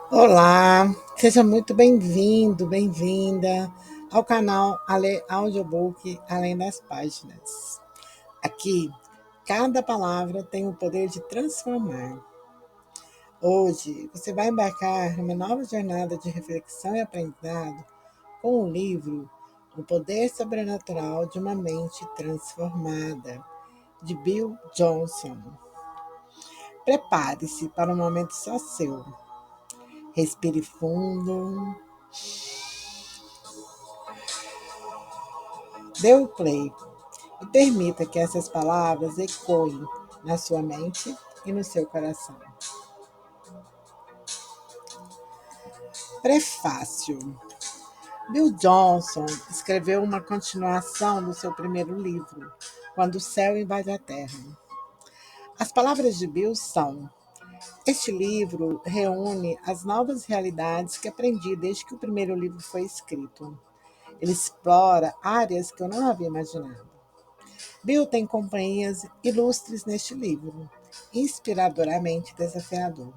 Olá, seja muito bem-vindo, bem-vinda ao canal Audiobook Além das Páginas. Aqui, cada palavra tem o poder de transformar. Hoje, você vai embarcar numa nova jornada de reflexão e aprendizado com o livro O Poder Sobrenatural de uma Mente Transformada, de Bill Johnson. Prepare-se para um momento só seu. Respire fundo. Dê o play e permita que essas palavras ecoem na sua mente e no seu coração. Prefácio. Bill Johnson escreveu uma continuação do seu primeiro livro, Quando o Céu Invade a Terra. As palavras de Bill são: este livro reúne as novas realidades que aprendi desde que o primeiro livro foi escrito. Ele explora áreas que eu não havia imaginado. Bill tem companhias ilustres neste livro, inspiradoramente desafiador.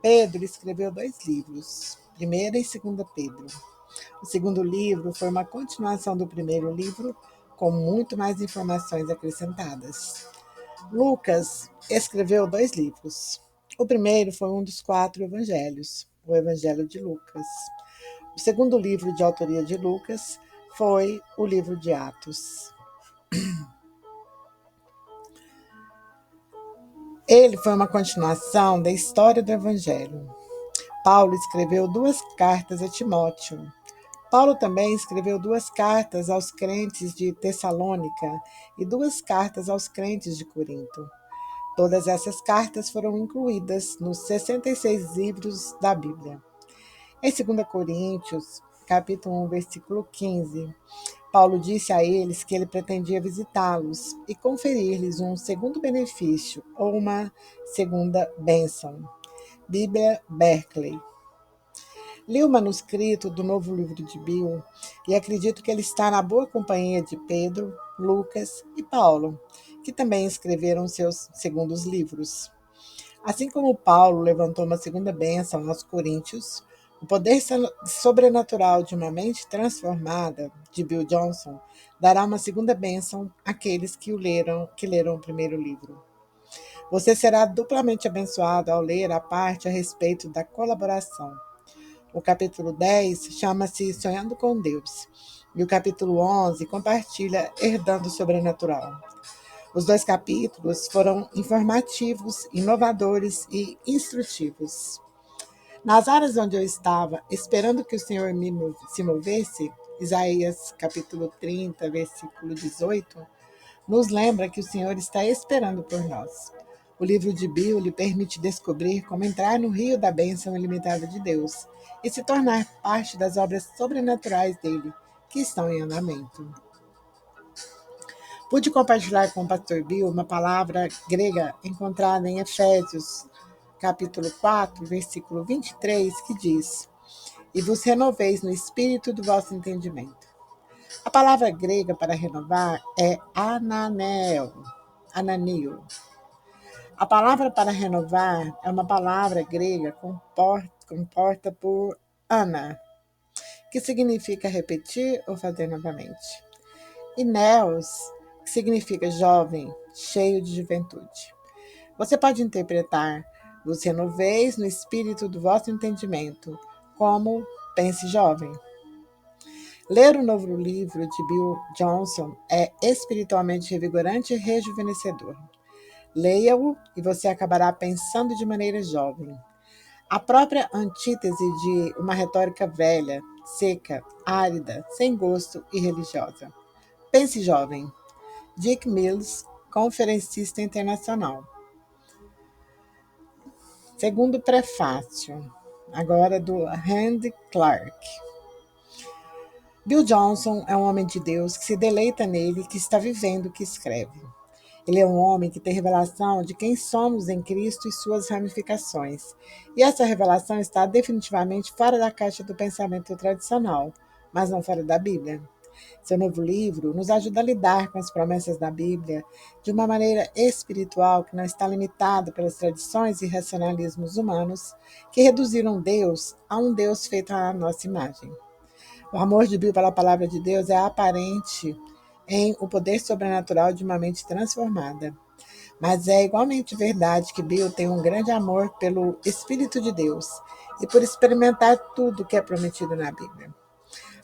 Pedro escreveu 2 livros, 1ª e 2ª Pedro. O segundo livro foi uma continuação do primeiro livro, com muito mais informações acrescentadas. Lucas escreveu 2 livros. O primeiro foi um dos 4 evangelhos, o Evangelho de Lucas. O segundo livro de autoria de Lucas foi o livro de Atos. Ele foi uma continuação da história do Evangelho. Paulo escreveu 2 cartas a Timóteo. Paulo também escreveu 2 cartas aos crentes de Tessalônica e 2 cartas aos crentes de Corinto. Todas essas cartas foram incluídas nos 66 livros da Bíblia. Em 2 Coríntios, capítulo 1, versículo 15, Paulo disse a eles que ele pretendia visitá-los e conferir-lhes um segundo benefício ou uma segunda bênção. Bíblia Berkeley. Li o manuscrito do novo livro de Bill e acredito que ele está na boa companhia de Pedro, Lucas e Paulo, que também escreveram seus segundos livros. Assim como Paulo levantou uma segunda bênção aos coríntios, o poder sobrenatural de uma mente transformada, de Bill Johnson, dará uma segunda bênção àqueles que leram o primeiro livro. Você será duplamente abençoado ao ler a parte a respeito da colaboração. O capítulo 10 chama-se Sonhando com Deus, e o capítulo 11 compartilha Herdando o Sobrenatural. Os 2 capítulos foram informativos, inovadores e instrutivos. Nas áreas onde eu estava, esperando que o Senhor se movesse, Isaías capítulo 30, versículo 18, nos lembra que o Senhor está esperando por nós. O livro de Bill lhe permite descobrir como entrar no rio da bênção ilimitada de Deus e se tornar parte das obras sobrenaturais dele, que estão em andamento. Pude compartilhar com o pastor Bill uma palavra grega encontrada em Efésios, capítulo 4, versículo 23, que diz: e vos renoveis no espírito do vosso entendimento. A palavra grega para renovar é ananio. A palavra para renovar é uma palavra grega composta por ana, que significa repetir ou fazer novamente, e neos, que significa jovem, cheio de juventude. Você pode interpretar vos renoveis no espírito do vosso entendimento como pense jovem. Ler o novo livro de Bill Johnson é espiritualmente revigorante e rejuvenescedor. Leia-o e você acabará pensando de maneira jovem. A própria antítese de uma retórica velha, seca, árida, sem gosto e religiosa. Pense jovem. Dick Mills, conferencista internacional. Segundo prefácio, agora do Randy Clark. Bill Johnson é um homem de Deus que se deleita nele e que está vivendo o que escreve. Ele é um homem que tem revelação de quem somos em Cristo e suas ramificações. E essa revelação está definitivamente fora da caixa do pensamento tradicional, mas não fora da Bíblia. Seu novo livro nos ajuda a lidar com as promessas da Bíblia de uma maneira espiritual que não está limitada pelas tradições e racionalismos humanos que reduziram Deus a um Deus feito à nossa imagem. O amor de Bill pela palavra de Deus é aparente em o poder sobrenatural de uma mente transformada. Mas é igualmente verdade que Bill tem um grande amor pelo Espírito de Deus e por experimentar tudo que é prometido na Bíblia.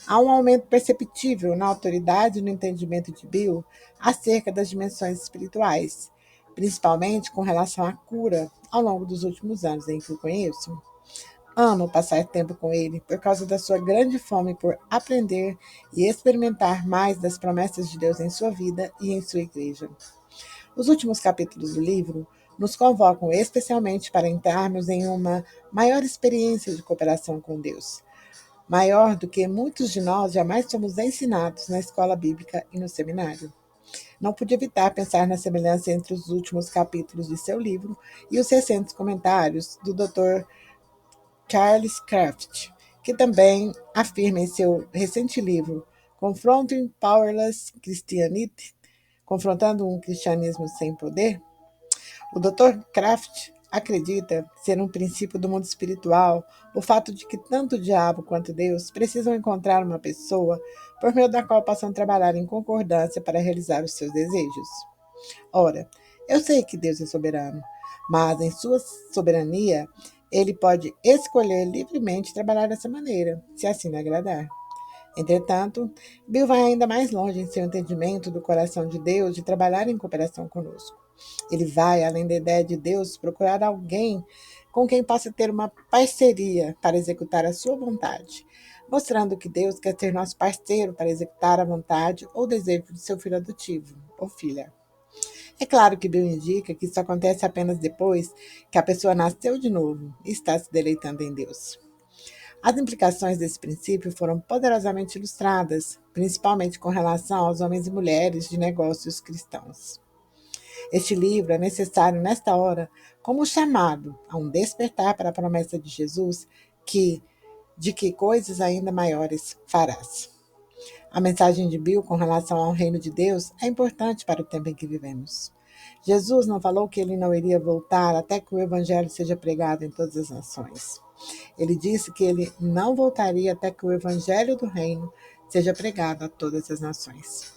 Há um aumento perceptível na autoridade e no entendimento de Bill acerca das dimensões espirituais, principalmente com relação à cura ao longo dos últimos anos em que o conheço. Amo passar tempo com ele por causa da sua grande fome por aprender e experimentar mais das promessas de Deus em sua vida e em sua igreja. Os últimos capítulos do livro nos convocam especialmente para entrarmos em uma maior experiência de cooperação com Deus, maior do que muitos de nós jamais fomos ensinados na escola bíblica e no seminário. Não pude evitar pensar na semelhança entre os últimos capítulos de seu livro e os recentes comentários do Dr. Charles Kraft, que também afirma em seu recente livro Confronting Powerless Christianity, confrontando um cristianismo sem poder. O Dr. Kraft acredita ser um princípio do mundo espiritual o fato de que tanto o diabo quanto Deus precisam encontrar uma pessoa por meio da qual possam trabalhar em concordância para realizar os seus desejos. Ora, eu sei que Deus é soberano, mas em sua soberania, ele pode escolher livremente trabalhar dessa maneira, se assim lhe agradar. Entretanto, Bill vai ainda mais longe em seu entendimento do coração de Deus de trabalhar em cooperação conosco. Ele vai, além da ideia de Deus, procurar alguém com quem possa ter uma parceria para executar a sua vontade, mostrando que Deus quer ser nosso parceiro para executar a vontade ou desejo de seu filho adotivo ou filha. É claro que Bill indica que isso acontece apenas depois que a pessoa nasceu de novo e está se deleitando em Deus. As implicações desse princípio foram poderosamente ilustradas, principalmente com relação aos homens e mulheres de negócios cristãos. Este livro é necessário nesta hora como chamado a um despertar para a promessa de Jesus de que coisas ainda maiores farás. A mensagem de Bill com relação ao reino de Deus é importante para o tempo em que vivemos. Jesus não falou que ele não iria voltar até que o evangelho seja pregado em todas as nações. Ele disse que ele não voltaria até que o evangelho do reino seja pregado a todas as nações.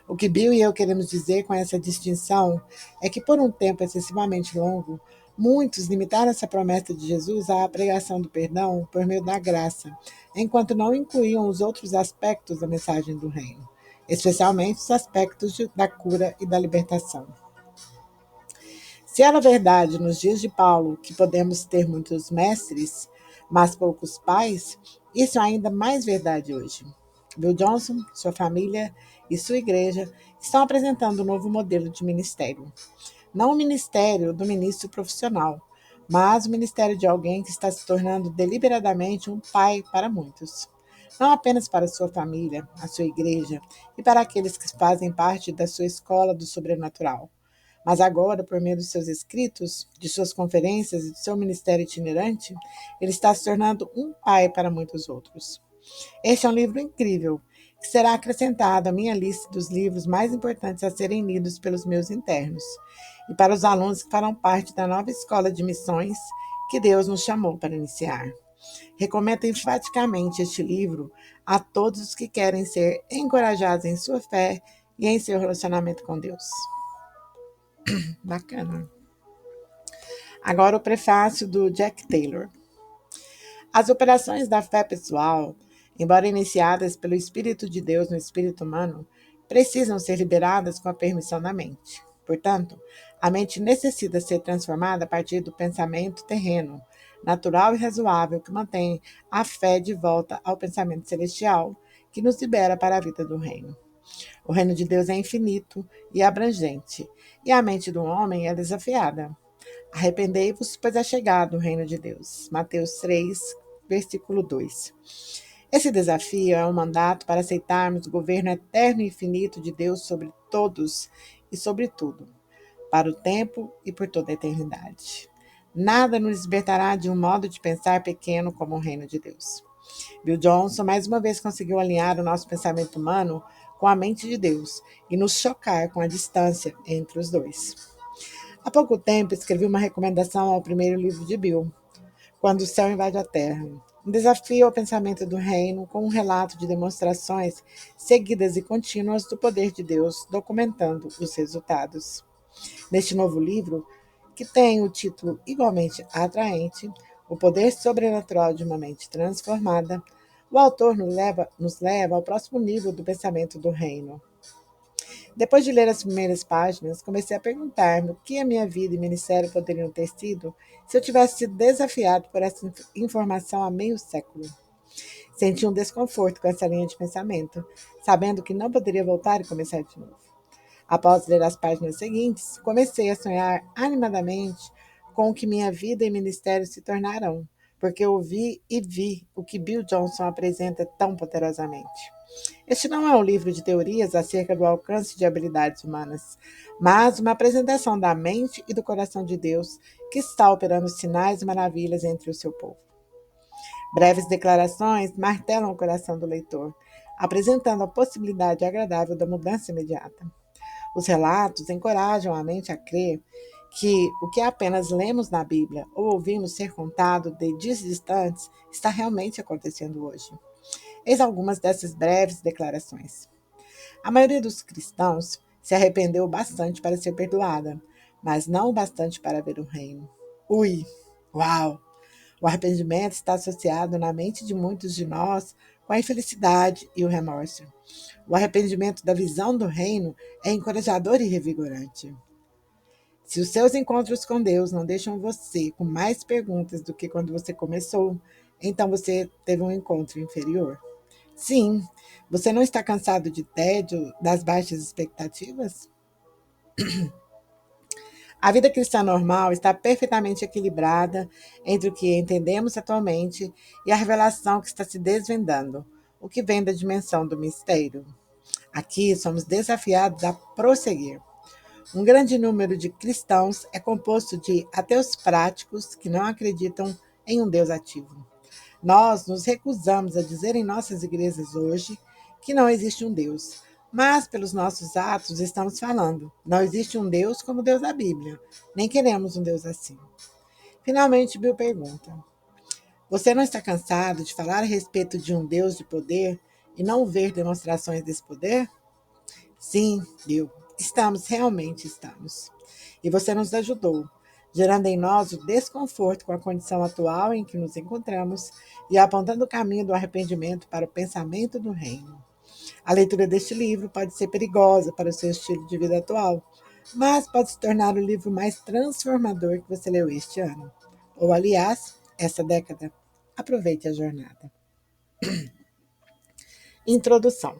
O que Bill e eu queremos dizer com essa distinção é que por um tempo excessivamente longo, muitos limitaram essa promessa de Jesus à pregação do perdão por meio da graça, enquanto não incluíam os outros aspectos da mensagem do reino, especialmente os aspectos da cura e da libertação. Se era verdade nos dias de Paulo que podemos ter muitos mestres, mas poucos pais, isso é ainda mais verdade hoje. Bill Johnson, sua família e sua igreja estão apresentando um novo modelo de ministério. Não o ministério do ministro profissional, mas o ministério de alguém que está se tornando deliberadamente um pai para muitos. Não apenas para sua família, a sua igreja e para aqueles que fazem parte da sua escola do sobrenatural, mas agora, por meio dos seus escritos, de suas conferências e do seu ministério itinerante, ele está se tornando um pai para muitos outros. Este é um livro incrível, que será acrescentado à minha lista dos livros mais importantes a serem lidos pelos meus internos e para os alunos que farão parte da nova escola de missões que Deus nos chamou para iniciar. Recomendo enfaticamente este livro a todos os que querem ser encorajados em sua fé e em seu relacionamento com Deus. Bacana. Agora o prefácio do Jack Taylor. As operações da fé pessoal, embora iniciadas pelo Espírito de Deus no espírito humano, precisam ser liberadas com a permissão da mente. Portanto, a mente necessita ser transformada a partir do pensamento terreno, natural e razoável, que mantém a fé de volta ao pensamento celestial, que nos libera para a vida do reino. O reino de Deus é infinito e abrangente, e a mente do homem é desafiada. Arrependei-vos, pois é chegado o reino de Deus. Mateus 3, versículo 2. Esse desafio é um mandato para aceitarmos o governo eterno e infinito de Deus sobre todos e sobre tudo, para o tempo e por toda a eternidade. Nada nos libertará de um modo de pensar pequeno como o reino de Deus. Bill Johnson mais uma vez conseguiu alinhar o nosso pensamento humano com a mente de Deus e nos chocar com a distância entre os dois. Há pouco tempo escrevi uma recomendação ao primeiro livro de Bill, Quando o Céu Invade a Terra. Um desafio ao pensamento do reino com um relato de demonstrações seguidas e contínuas do poder de Deus, documentando os resultados. Neste novo livro, que tem o título igualmente atraente, O Poder Sobrenatural de uma Mente Transformada, o autor nos leva ao próximo nível do pensamento do reino. Depois de ler as primeiras páginas, comecei a perguntar-me o que a minha vida e ministério poderiam ter sido se eu tivesse sido desafiado por essa informação há meio século. Senti um desconforto com essa linha de pensamento, sabendo que não poderia voltar e começar de novo. Após ler as páginas seguintes, comecei a sonhar animadamente com o que minha vida e ministério se tornarão, porque ouvi e vi o que Bill Johnson apresenta tão poderosamente. Este não é um livro de teorias acerca do alcance de habilidades humanas, mas uma apresentação da mente e do coração de Deus que está operando sinais e maravilhas entre o seu povo. Breves declarações martelam o coração do leitor, apresentando a possibilidade agradável da mudança imediata. Os relatos encorajam a mente a crer que o que apenas lemos na Bíblia ou ouvimos ser contado de dias distantes está realmente acontecendo hoje. Eis algumas dessas breves declarações. A maioria dos cristãos se arrependeu bastante para ser perdoada, mas não o bastante para ver o reino. Ui! Uau! O arrependimento está associado na mente de muitos de nós com a infelicidade e o remorso. O arrependimento da visão do reino é encorajador e revigorante. Se os seus encontros com Deus não deixam você com mais perguntas do que quando você começou, então você teve um encontro inferior. Sim, você não está cansado de tédio, das baixas expectativas? A vida cristã normal está perfeitamente equilibrada entre o que entendemos atualmente e a revelação que está se desvendando, o que vem da dimensão do mistério. Aqui somos desafiados a prosseguir. Um grande número de cristãos é composto de ateus práticos que não acreditam em um Deus ativo. Nós nos recusamos a dizer em nossas igrejas hoje que não existe um Deus, mas pelos nossos atos estamos falando. Não existe um Deus como o Deus da Bíblia, nem queremos um Deus assim. Finalmente, Bill pergunta: Você não está cansado de falar a respeito de um Deus de poder e não ver demonstrações desse poder? Sim, Bill, realmente estamos. E você nos ajudou, gerando em nós o desconforto com a condição atual em que nos encontramos e apontando o caminho do arrependimento para o pensamento do reino. A leitura deste livro pode ser perigosa para o seu estilo de vida atual, mas pode se tornar o livro mais transformador que você leu este ano. Ou, aliás, essa década. Aproveite a jornada. Introdução.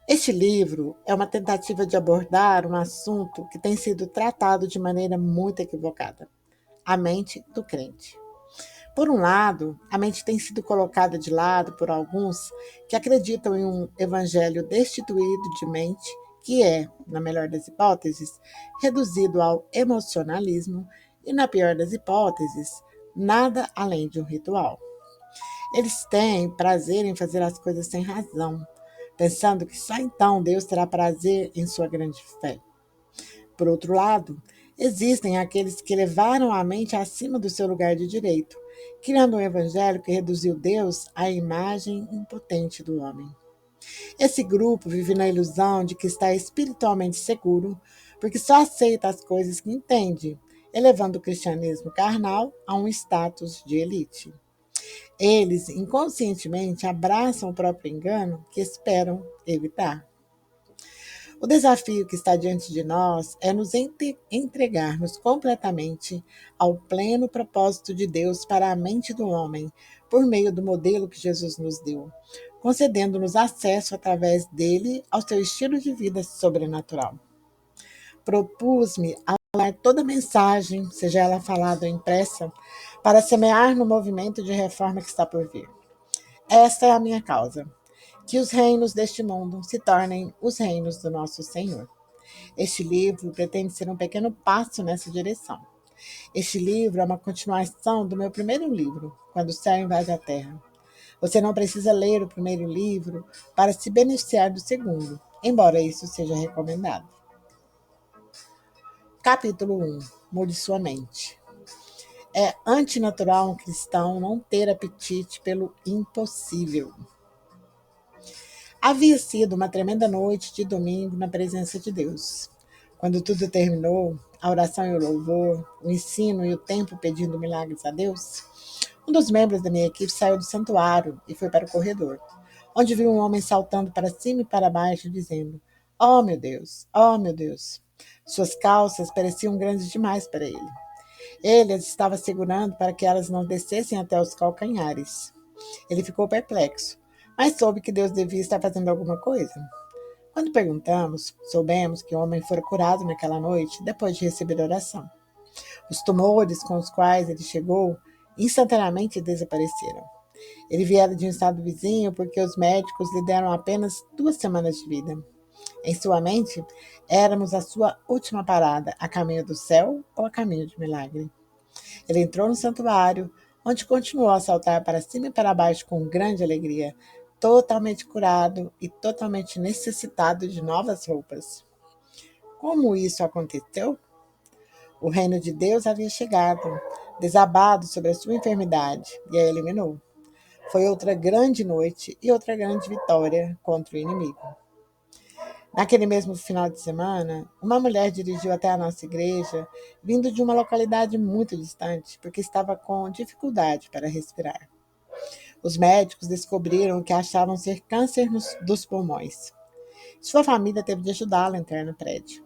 Este livro é uma tentativa de abordar um assunto que tem sido tratado de maneira muito equivocada: a mente do crente. Por um lado, a mente tem sido colocada de lado por alguns que acreditam em um evangelho destituído de mente, que é, na melhor das hipóteses, reduzido ao emocionalismo e, na pior das hipóteses, nada além de um ritual. Eles têm prazer em fazer as coisas sem razão, pensando que só então Deus terá prazer em sua grande fé. Por outro lado, existem aqueles que levaram a mente acima do seu lugar de direito, criando um evangelho que reduziu Deus à imagem impotente do homem. Esse grupo vive na ilusão de que está espiritualmente seguro, porque só aceita as coisas que entende, elevando o cristianismo carnal a um status de elite. Eles inconscientemente abraçam o próprio engano que esperam evitar. O desafio que está diante de nós é nos entregarmos completamente ao pleno propósito de Deus para a mente do homem, por meio do modelo que Jesus nos deu, concedendo-nos acesso através dele ao seu estilo de vida sobrenatural. Propus-me a usar toda a mensagem, seja ela falada ou impressa, para semear no movimento de reforma que está por vir. Esta é a minha causa: que os reinos deste mundo se tornem os reinos do nosso Senhor. Este livro pretende ser um pequeno passo nessa direção. Este livro é uma continuação do meu primeiro livro, Quando o Céu Invade a Terra. Você não precisa ler o primeiro livro para se beneficiar do segundo, embora isso seja recomendado. Capítulo 1. Mude sua mente. É antinatural um cristão não ter apetite pelo impossível. Havia sido uma tremenda noite de domingo na presença de Deus. Quando tudo terminou, a oração e o louvor, o ensino e o tempo pedindo milagres a Deus, um dos membros da minha equipe saiu do santuário e foi para o corredor, onde viu um homem saltando para cima e para baixo, dizendo: "Oh, meu Deus! Oh, meu Deus!" Suas calças pareciam grandes demais para ele. Ele as estava segurando para que elas não descessem até os calcanhares. Ele ficou perplexo, mas soube que Deus devia estar fazendo alguma coisa. Quando perguntamos, soubemos que o homem fora curado naquela noite, depois de receber oração. Os tumores com os quais ele chegou instantaneamente desapareceram. Ele viera de um estado vizinho porque os médicos lhe deram apenas 2 semanas de vida. Em sua mente, éramos a sua última parada, a caminho do céu ou a caminho de milagre. Ele entrou no santuário, onde continuou a saltar para cima e para baixo com grande alegria, totalmente curado e totalmente necessitado de novas roupas. Como isso aconteceu? O reino de Deus havia chegado, desabado sobre a sua enfermidade, e a eliminou. Foi outra grande noite e outra grande vitória contra o inimigo. Naquele mesmo final de semana, uma mulher dirigiu até a nossa igreja, vindo de uma localidade muito distante, porque estava com dificuldade para respirar. Os médicos descobriram que achavam ser câncer dos pulmões. Sua família teve de ajudá-la a entrar no prédio.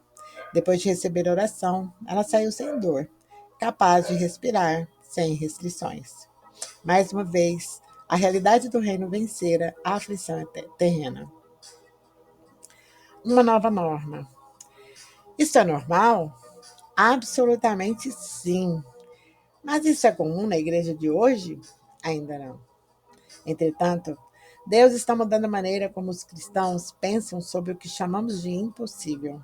Depois de receber oração, ela saiu sem dor, capaz de respirar sem restrições. Mais uma vez, a realidade do reino vencera a aflição terrena. Uma nova norma. Isso é normal? Absolutamente sim. Mas isso é comum na igreja de hoje? Ainda não. Entretanto, Deus está mudando a maneira como os cristãos pensam sobre o que chamamos de impossível.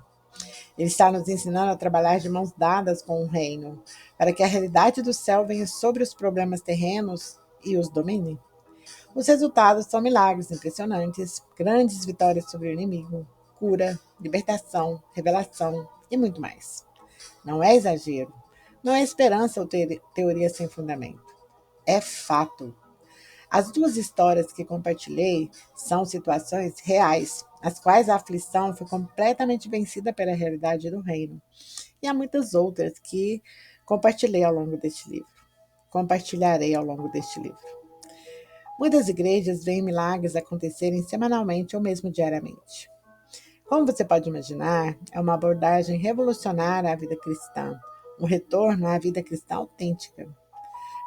Ele está nos ensinando a trabalhar de mãos dadas com o reino, para que a realidade do céu venha sobre os problemas terrenos e os domine. Os resultados são milagres impressionantes, grandes vitórias sobre o inimigo, cura, libertação, revelação e muito mais. Não é exagero, não é esperança ou teoria sem fundamento. É fato. As duas histórias que compartilhei são situações reais, as quais a aflição foi completamente vencida pela realidade do reino. E há muitas outras que compartilharei ao longo deste livro. Muitas igrejas veem milagres acontecerem semanalmente ou mesmo diariamente. Como você pode imaginar, é uma abordagem revolucionária à vida cristã, um retorno à vida cristã autêntica.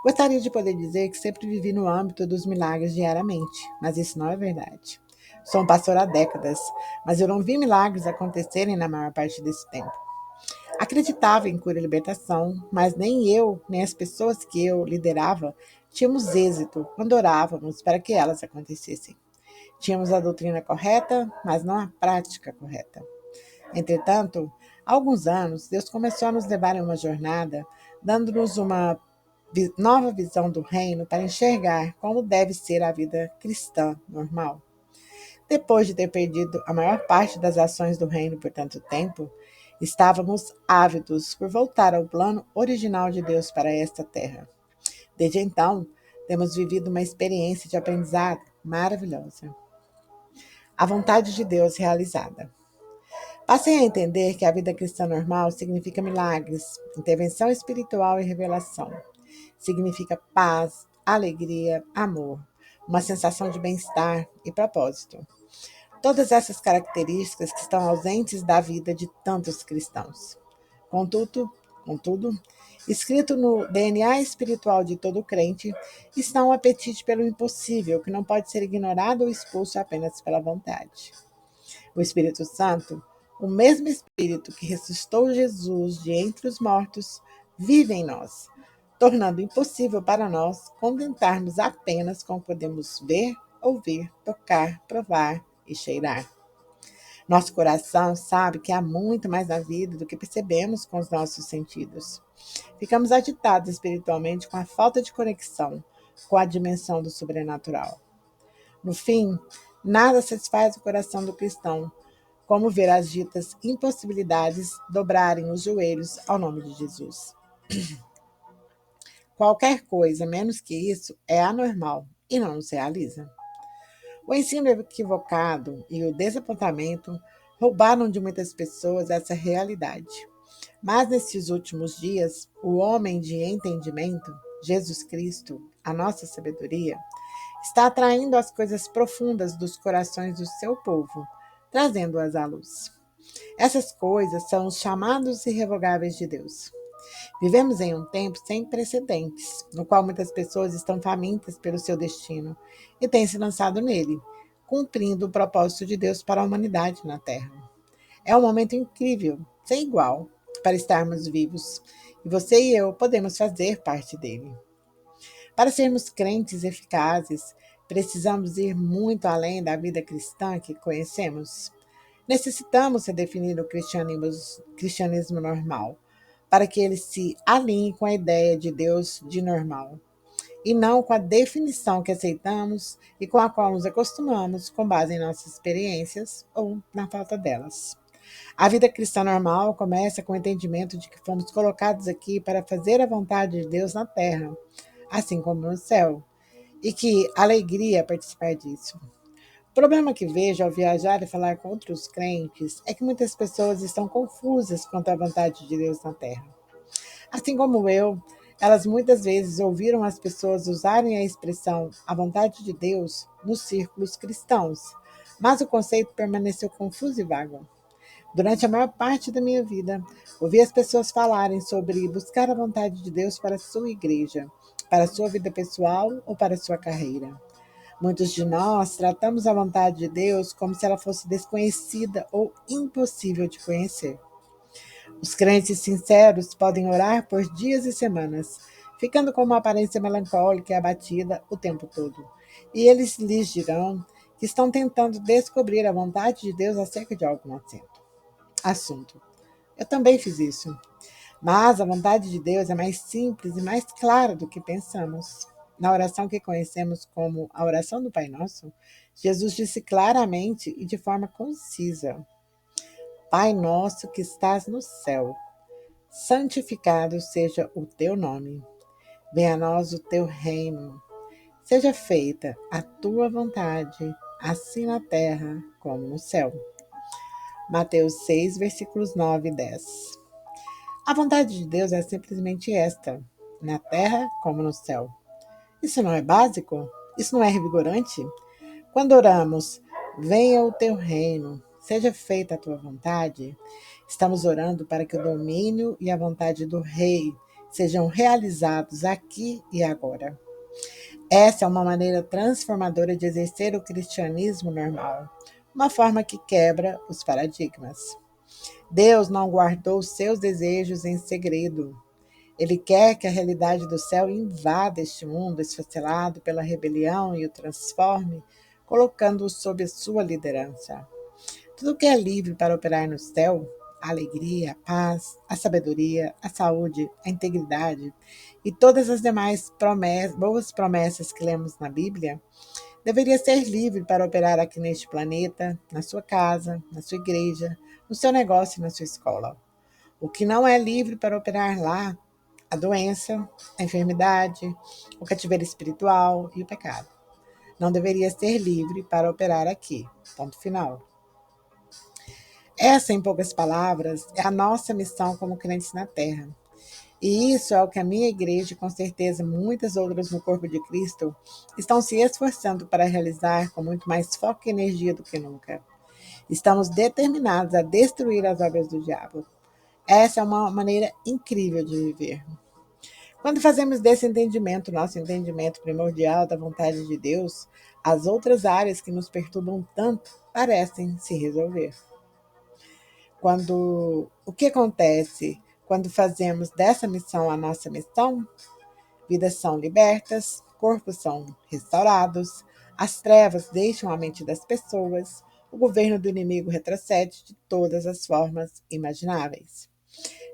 Gostaria de poder dizer que sempre vivi no âmbito dos milagres diariamente, mas isso não é verdade. Sou um pastor há décadas, mas eu não vi milagres acontecerem na maior parte desse tempo. Acreditava em cura e libertação, mas nem eu, nem as pessoas que eu liderava tínhamos êxito quando orávamos para que elas acontecessem. Tínhamos a doutrina correta, mas não a prática correta. Entretanto, há alguns anos, Deus começou a nos levar em uma jornada, dando-nos uma nova visão do reino para enxergar como deve ser a vida cristã normal. Depois de ter perdido a maior parte das ações do reino por tanto tempo, estávamos ávidos por voltar ao plano original de Deus para esta terra. Desde então, temos vivido uma experiência de aprendizado maravilhosa. A vontade de Deus realizada. Passei a entender que a vida cristã normal significa milagres, intervenção espiritual e revelação. Significa paz, alegria, amor, uma sensação de bem-estar e propósito. Todas essas características que estão ausentes da vida de tantos cristãos. Contudo, escrito no DNA espiritual de todo crente, está um apetite pelo impossível que não pode ser ignorado ou expulso apenas pela vontade. O Espírito Santo, o mesmo Espírito que ressuscitou Jesus de entre os mortos, vive em nós, tornando impossível para nós contentarmos apenas com o que podemos ver, ouvir, tocar, provar e cheirar. Nosso coração sabe que há muito mais na vida do que percebemos com os nossos sentidos. Ficamos agitados espiritualmente com a falta de conexão com a dimensão do sobrenatural. No fim, nada satisfaz o coração do cristão, como ver as ditas impossibilidades dobrarem os joelhos ao nome de Jesus. Qualquer coisa menos que isso é anormal e não nos realiza. O ensino equivocado e o desapontamento roubaram de muitas pessoas essa realidade. Mas nesses últimos dias, o homem de entendimento, Jesus Cristo, a nossa sabedoria, está atraindo as coisas profundas dos corações do seu povo, trazendo-as à luz. Essas coisas são os chamados irrevogáveis de Deus. Vivemos em um tempo sem precedentes, no qual muitas pessoas estão famintas pelo seu destino e têm se lançado nele, cumprindo o propósito de Deus para a humanidade na Terra. É um momento incrível, sem igual, para estarmos vivos, e você e eu podemos fazer parte dele. Para sermos crentes eficazes, precisamos ir muito além da vida cristã que conhecemos. Necessitamos redefinir o cristianismo normal, para que ele se alinhe com a ideia de Deus de normal, e não com a definição que aceitamos e com a qual nos acostumamos com base em nossas experiências ou na falta delas. A vida cristã normal começa com o entendimento de que fomos colocados aqui para fazer a vontade de Deus na terra, assim como no céu, e que alegria participar disso. O problema que vejo ao viajar e falar com outros crentes é que muitas pessoas estão confusas quanto à vontade de Deus na terra. Assim como eu, elas muitas vezes ouviram as pessoas usarem a expressão a vontade de Deus nos círculos cristãos, mas o conceito permaneceu confuso e vago. Durante a maior parte da minha vida, ouvi as pessoas falarem sobre buscar a vontade de Deus para a sua igreja, para a sua vida pessoal ou para a sua carreira. Muitos de nós tratamos a vontade de Deus como se ela fosse desconhecida ou impossível de conhecer. Os crentes sinceros podem orar por dias e semanas, ficando com uma aparência melancólica e abatida o tempo todo. E eles lhes dirão que estão tentando descobrir a vontade de Deus acerca de algum assunto. Eu também fiz isso. Mas a vontade de Deus é mais simples e mais clara do que pensamos. Na oração que conhecemos como a oração do Pai Nosso, Jesus disse claramente e de forma concisa: Pai nosso que estás no céu, santificado seja o teu nome. Venha a nós o teu reino. Seja feita a tua vontade, assim na terra como no céu. Mateus 6, versículos 9 e 10. A vontade de Deus é simplesmente esta, na terra como no céu. Isso não é básico? Isso não é revigorante? Quando oramos, venha o teu reino, seja feita a tua vontade, estamos orando para que o domínio e a vontade do Rei sejam realizados aqui e agora. Essa é uma maneira transformadora de exercer o cristianismo normal, uma forma que quebra os paradigmas. Deus não guardou seus desejos em segredo. Ele quer que a realidade do céu invada este mundo esfacelado pela rebelião e o transforme, colocando-o sob a sua liderança. Tudo que é livre para operar no céu, a alegria, a paz, a sabedoria, a saúde, a integridade e todas as demais boas promessas que lemos na Bíblia, deveria ser livre para operar aqui neste planeta, na sua casa, na sua igreja, no seu negócio e na sua escola. O que não é livre para operar lá, a doença, a enfermidade, o cativeiro espiritual e o pecado. Não deveria ser livre para operar aqui. Ponto final. Essa, em poucas palavras, é a nossa missão como crentes na Terra. E isso é o que a minha igreja, e com certeza muitas outras no corpo de Cristo, estão se esforçando para realizar com muito mais foco e energia do que nunca. Estamos determinados a destruir as obras do diabo. Essa é uma maneira incrível de viver. Quando fazemos desse entendimento, nosso entendimento primordial da vontade de Deus, as outras áreas que nos perturbam tanto parecem se resolver. O que acontece quando fazemos dessa missão a nossa missão? Vidas são libertas, corpos são restaurados, as trevas deixam a mente das pessoas, o governo do inimigo retrocede de todas as formas imagináveis.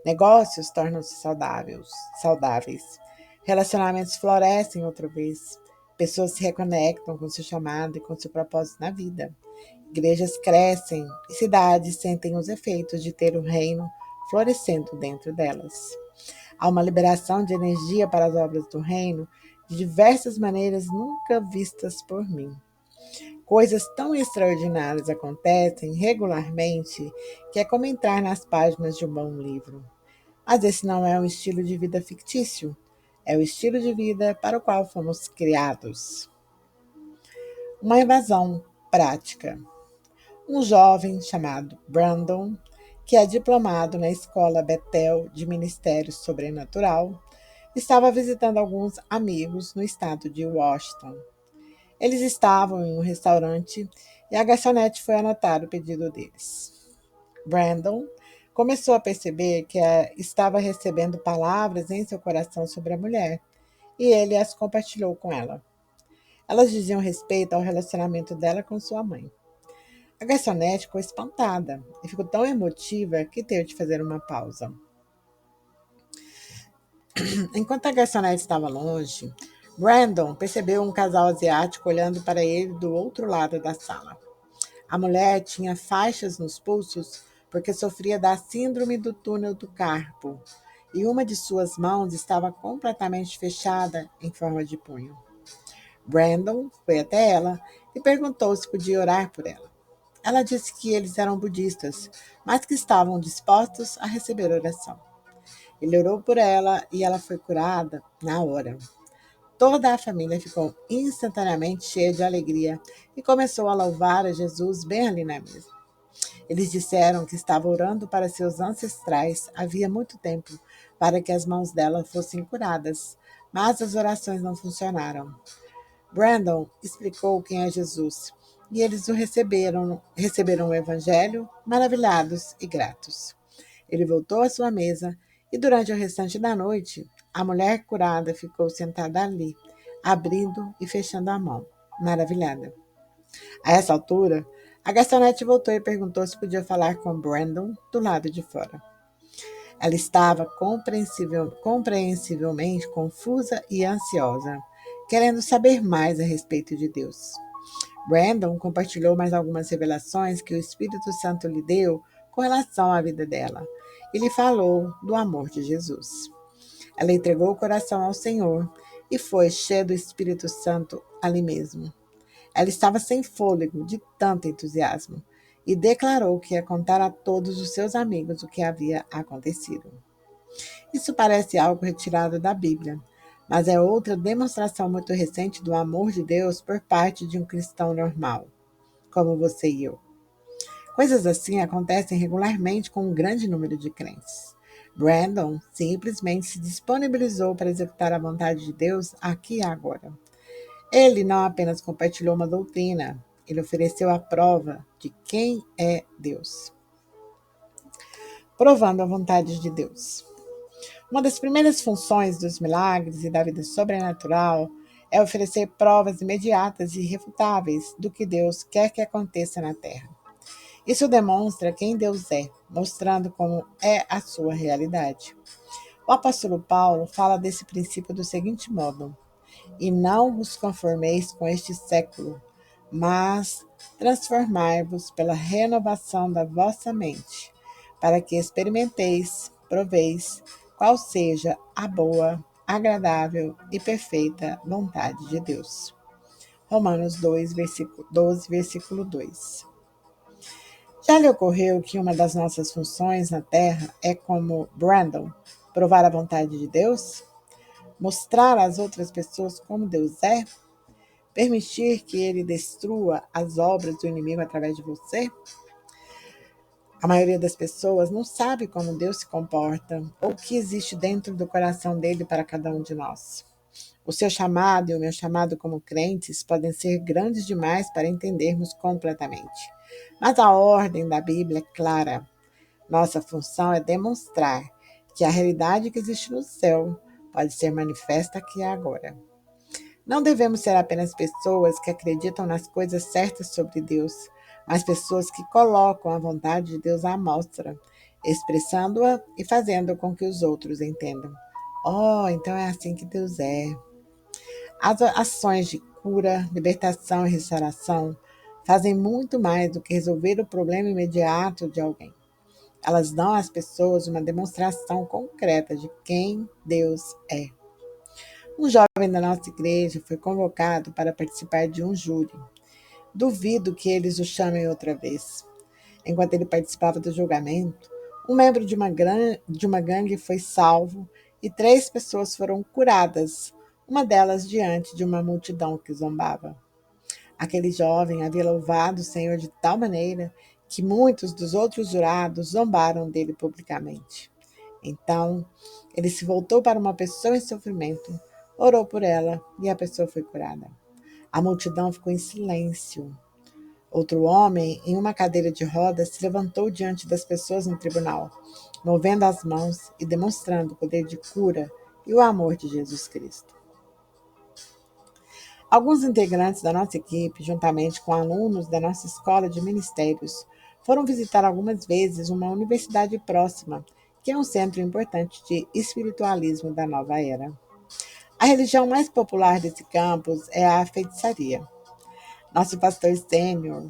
Negócios tornam-se saudáveis, relacionamentos florescem outra vez, Pessoas se reconectam com seu chamado e com seu propósito na vida. Igrejas crescem e cidades sentem os efeitos de ter o reino florescendo dentro delas. Há uma liberação de energia para as obras do reino de diversas maneiras nunca vistas por mim. Coisas tão extraordinárias acontecem regularmente que é como entrar nas páginas de um bom livro. Mas esse não é um estilo de vida fictício, é o estilo de vida para o qual fomos criados. Uma invasão prática. Um jovem chamado Brandon, que é diplomado na Escola Bethel de Ministério Sobrenatural, estava visitando alguns amigos no estado de Washington. Eles estavam em um restaurante e a garçonete foi anotar o pedido deles. Brandon começou a perceber que estava recebendo palavras em seu coração sobre a mulher e ele as compartilhou com ela. Elas diziam respeito ao relacionamento dela com sua mãe. A garçonete ficou espantada e ficou tão emotiva que teve de fazer uma pausa. Enquanto a garçonete estava longe, Brandon percebeu um casal asiático olhando para ele do outro lado da sala. A mulher tinha faixas nos pulsos porque sofria da síndrome do túnel do carpo e uma de suas mãos estava completamente fechada em forma de punho. Brandon foi até ela e perguntou se podia orar por ela. Ela disse que eles eram budistas, mas que estavam dispostos a receber oração. Ele orou por ela e ela foi curada na hora. Toda a família ficou instantaneamente cheia de alegria e começou a louvar a Jesus bem ali na mesa. Eles disseram que estava orando para seus ancestrais havia muito tempo para que as mãos dela fossem curadas, mas as orações não funcionaram. Brandon explicou quem é Jesus e eles receberam o evangelho maravilhados e gratos. Ele voltou à sua mesa e durante o restante da noite, a mulher curada ficou sentada ali, abrindo e fechando a mão, maravilhada. A essa altura, a garçonete voltou e perguntou se podia falar com Brandon do lado de fora. Ela estava compreensivelmente confusa e ansiosa, querendo saber mais a respeito de Deus. Brandon compartilhou mais algumas revelações que o Espírito Santo lhe deu com relação à vida dela e lhe falou do amor de Jesus. Ela entregou o coração ao Senhor e foi cheia do Espírito Santo ali mesmo. Ela estava sem fôlego de tanto entusiasmo e declarou que ia contar a todos os seus amigos o que havia acontecido. Isso parece algo retirado da Bíblia, mas é outra demonstração muito recente do amor de Deus por parte de um cristão normal, como você e eu. Coisas assim acontecem regularmente com um grande número de crentes. Brandon simplesmente se disponibilizou para executar a vontade de Deus aqui e agora. Ele não apenas compartilhou uma doutrina, ele ofereceu a prova de quem é Deus. Provando a vontade de Deus. Uma das primeiras funções dos milagres e da vida sobrenatural é oferecer provas imediatas e irrefutáveis do que Deus quer que aconteça na Terra. Isso demonstra quem Deus é, mostrando como é a sua realidade. O apóstolo Paulo fala desse princípio do seguinte modo: e não vos conformeis com este século, mas transformai-vos pela renovação da vossa mente, para que experimenteis, proveis, qual seja a boa, agradável e perfeita vontade de Deus. Romanos 2, versículo 12, versículo 2. Já lhe ocorreu que uma das nossas funções na Terra é, como Brandon, provar a vontade de Deus? Mostrar às outras pessoas como Deus é? Permitir que ele destrua as obras do inimigo através de você? A maioria das pessoas não sabe como Deus se comporta ou o que existe dentro do coração dele para cada um de nós. O seu chamado e o meu chamado como crentes podem ser grandes demais para entendermos completamente. Mas a ordem da Bíblia é clara. Nossa função é demonstrar que a realidade que existe no céu pode ser manifesta aqui e agora. Não devemos ser apenas pessoas que acreditam nas coisas certas sobre Deus, mas pessoas que colocam a vontade de Deus à mostra, expressando-a e fazendo com que os outros entendam. Oh, então é assim que Deus é. As ações de cura, libertação e restauração fazem muito mais do que resolver o problema imediato de alguém. Elas dão às pessoas uma demonstração concreta de quem Deus é. Um jovem da nossa igreja foi convocado para participar de um júri. Duvido que eles o chamem outra vez. Enquanto ele participava do julgamento, um membro de uma gangue foi salvo e 3 pessoas foram curadas, uma delas diante de uma multidão que zombava. Aquele jovem havia louvado o Senhor de tal maneira que muitos dos outros jurados zombaram dele publicamente. Então, ele se voltou para uma pessoa em sofrimento, orou por ela e a pessoa foi curada. A multidão ficou em silêncio. Outro homem, em uma cadeira de rodas, se levantou diante das pessoas no tribunal, movendo as mãos e demonstrando o poder de cura e o amor de Jesus Cristo. Alguns integrantes da nossa equipe, juntamente com alunos da nossa escola de ministérios, foram visitar algumas vezes uma universidade próxima, que é um centro importante de espiritualismo da nova era. A religião mais popular desse campus é a feitiçaria. Nosso pastor sênior,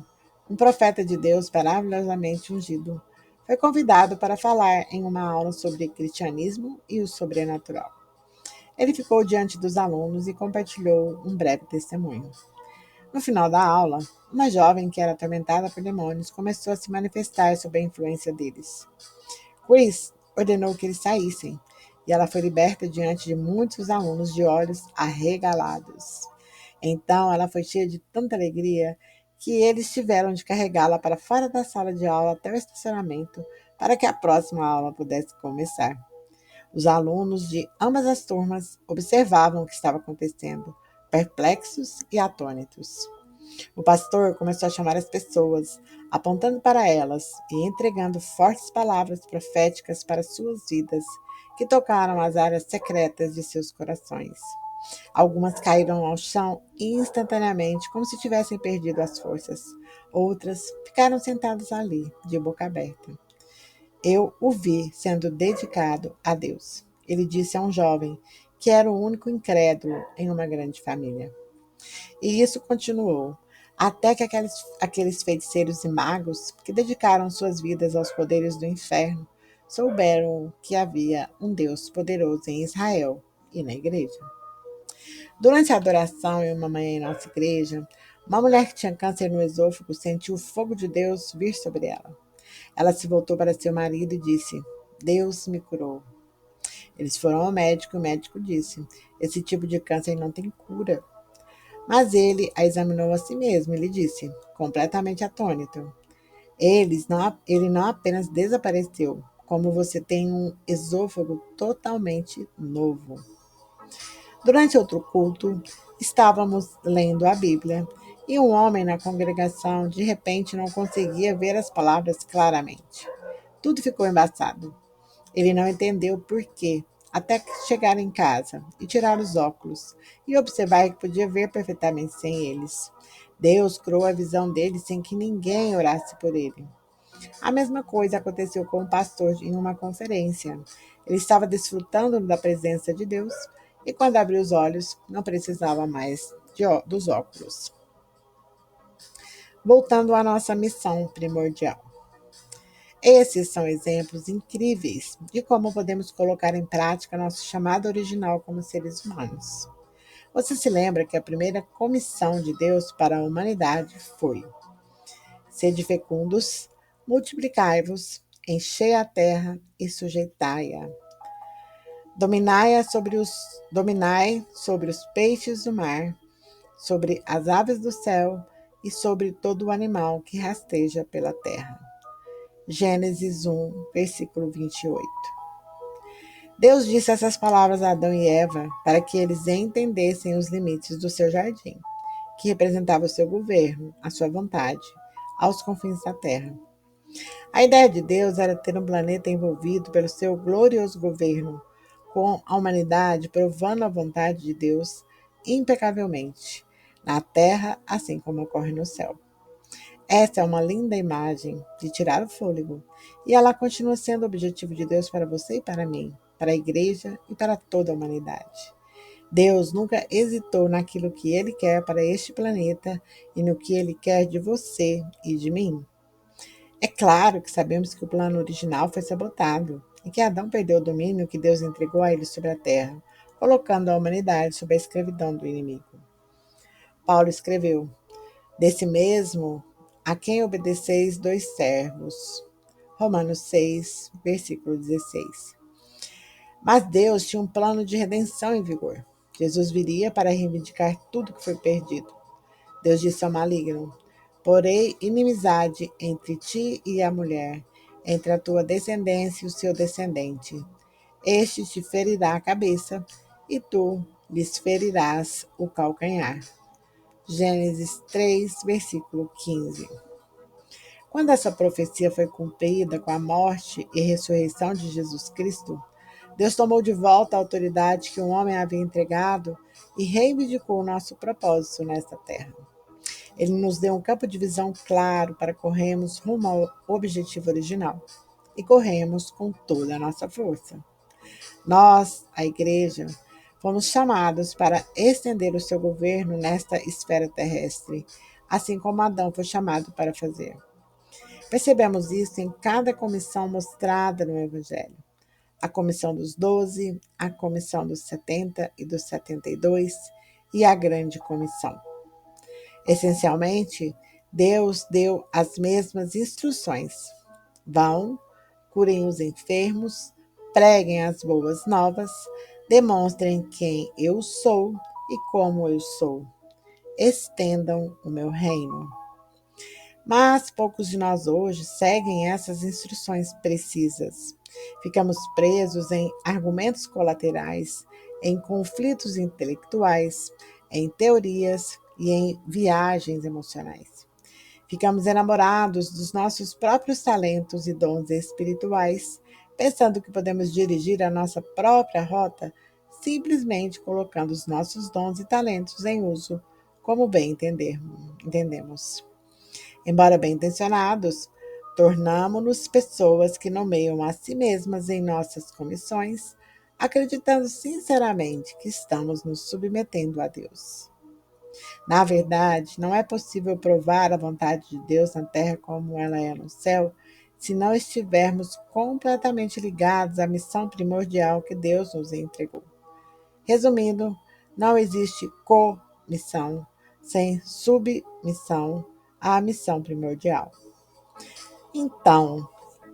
um profeta de Deus maravilhosamente ungido, foi convidado para falar em uma aula sobre cristianismo e o sobrenatural. Ele ficou diante dos alunos e compartilhou um breve testemunho. No final da aula, uma jovem que era atormentada por demônios começou a se manifestar sob a influência deles. Chris ordenou que eles saíssem, e ela foi liberta diante de muitos alunos de olhos arregalados. Então ela foi cheia de tanta alegria que eles tiveram de carregá-la para fora da sala de aula até o estacionamento para que a próxima aula pudesse começar. Os alunos de ambas as turmas observavam o que estava acontecendo, perplexos e atônitos. O pastor começou a chamar as pessoas, apontando para elas e entregando fortes palavras proféticas para suas vidas, que tocaram as áreas secretas de seus corações. Algumas caíram ao chão instantaneamente, como se tivessem perdido as forças. Outras ficaram sentadas ali, de boca aberta. Eu o vi sendo dedicado a Deus. Ele disse a um jovem que era o único incrédulo em uma grande família. E isso continuou, até que aqueles feiticeiros e magos que dedicaram suas vidas aos poderes do inferno souberam que havia um Deus poderoso em Israel e na igreja. Durante a adoração em uma manhã em nossa igreja, uma mulher que tinha câncer no esôfago sentiu o fogo de Deus vir sobre ela. Ela se voltou para seu marido e disse: Deus me curou. Eles foram ao médico e o médico disse: esse tipo de câncer não tem cura. Mas ele a examinou a si mesmo e lhe disse, completamente atônito: ele não apenas desapareceu, como você tem um esôfago totalmente novo. Durante outro culto, estávamos lendo a Bíblia e um homem na congregação de repente não conseguia ver as palavras claramente. Tudo ficou embaçado. Ele não entendeu por quê, até chegar em casa e tirar os óculos e observar que podia ver perfeitamente sem eles. Deus curou a visão dele sem que ninguém orasse por ele. A mesma coisa aconteceu com o pastor em uma conferência. Ele estava desfrutando da presença de Deus e, quando abriu os olhos, não precisava mais dos óculos. Voltando à nossa missão primordial. Esses são exemplos incríveis de como podemos colocar em prática nosso chamado original como seres humanos. Você se lembra que a primeira comissão de Deus para a humanidade foi: sede fecundos, multiplicai-vos, enchei a terra e sujeitai-a. Dominai sobre os peixes do mar, sobre as aves do céu e sobre todo o animal que rasteja pela terra. Gênesis 1, versículo 28. Deus disse essas palavras a Adão e Eva para que eles entendessem os limites do seu jardim, que representava o seu governo, a sua vontade, aos confins da terra. A ideia de Deus era ter um planeta envolvido pelo seu glorioso governo, com a humanidade provando a vontade de Deus impecavelmente, na terra, assim como ocorre no céu. Essa é uma linda imagem de tirar o fôlego, e ela continua sendo o objetivo de Deus para você e para mim, para a igreja e para toda a humanidade. Deus nunca hesitou naquilo que Ele quer para este planeta e no que Ele quer de você e de mim. É claro que sabemos que o plano original foi sabotado e que Adão perdeu o domínio que Deus entregou a ele sobre a terra, colocando a humanidade sob a escravidão do inimigo. Paulo escreveu: Desse mesmo, a quem obedeceis dois servos. Romanos 6, versículo 16. Mas Deus tinha um plano de redenção em vigor. Jesus viria para reivindicar tudo que foi perdido. Deus disse ao maligno: Porém, inimizade entre ti e a mulher, entre a tua descendência e o seu descendente. Este te ferirá a cabeça, e tu lhes ferirás o calcanhar. Gênesis 3, versículo 15. Quando essa profecia foi cumprida com a morte e ressurreição de Jesus Cristo, Deus tomou de volta a autoridade que o homem havia entregado e reivindicou o nosso propósito nesta terra. Ele nos deu um campo de visão claro para corrermos rumo ao objetivo original e corremos com toda a nossa força. Nós, a Igreja, fomos chamados para estender o seu governo nesta esfera terrestre, assim como Adão foi chamado para fazer. Percebemos isso em cada comissão mostrada no Evangelho. A comissão dos 12, a comissão dos 70 e dos 72 e a grande comissão. Essencialmente, Deus deu as mesmas instruções. Vão, curem os enfermos, preguem as boas novas, demonstrem quem eu sou e como eu sou. Estendam o meu reino. Mas poucos de nós hoje seguem essas instruções precisas. Ficamos presos em argumentos colaterais, em conflitos intelectuais, em teorias e em viagens emocionais. Ficamos enamorados dos nossos próprios talentos e dons espirituais, pensando que podemos dirigir a nossa própria rota simplesmente colocando os nossos dons e talentos em uso, como bem entendemos. Embora bem intencionados, tornamo-nos pessoas que nomeiam a si mesmas em nossas comissões, acreditando sinceramente que estamos nos submetendo a Deus. Na verdade, não é possível provar a vontade de Deus na terra como ela é no céu, se não estivermos completamente ligados à missão primordial que Deus nos entregou. Resumindo, não existe comissão sem submissão à missão primordial. Então,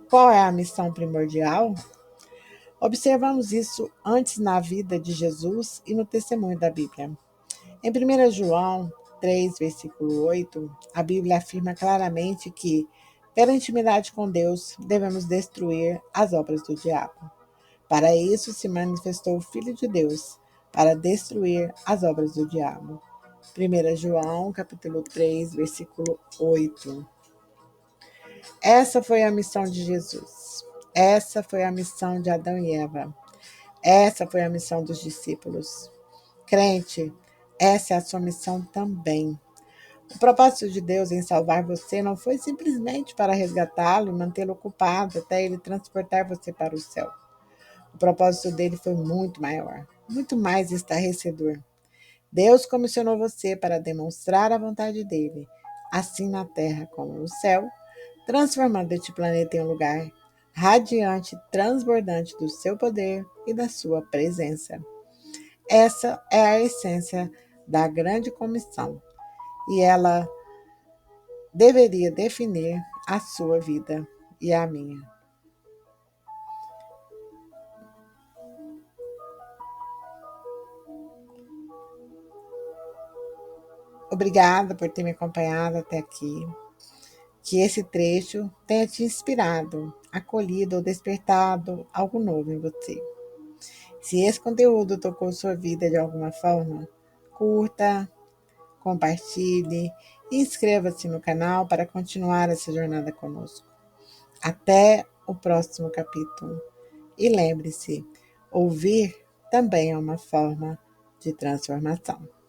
qual é a missão primordial? Observamos isso antes na vida de Jesus e no testemunho da Bíblia. Em 1 João 3, versículo 8, a Bíblia afirma claramente que, pela intimidade com Deus, devemos destruir as obras do diabo. Para isso se manifestou o Filho de Deus, para destruir as obras do diabo. 1 João, capítulo 3, versículo 8. Essa foi a missão de Jesus. Essa foi a missão de Adão e Eva. Essa foi a missão dos discípulos. Crente, essa é a sua missão também. O propósito de Deus em salvar você não foi simplesmente para resgatá-lo e mantê-lo ocupado até ele transportar você para o céu. O propósito dele foi muito maior, muito mais estarrecedor. Deus comissionou você para demonstrar a vontade dele, assim na terra como no céu, transformando este planeta em um lugar radiante, transbordante do seu poder e da sua presença. Essa é a essência da grande comissão e ela deveria definir a sua vida e a minha. Obrigada por ter me acompanhado até aqui. Que esse trecho tenha te inspirado, acolhido ou despertado algo novo em você. Se esse conteúdo tocou sua vida de alguma forma, curta, compartilhe e inscreva-se no canal para continuar essa jornada conosco. Até o próximo capítulo. E lembre-se, ouvir também é uma forma de transformação.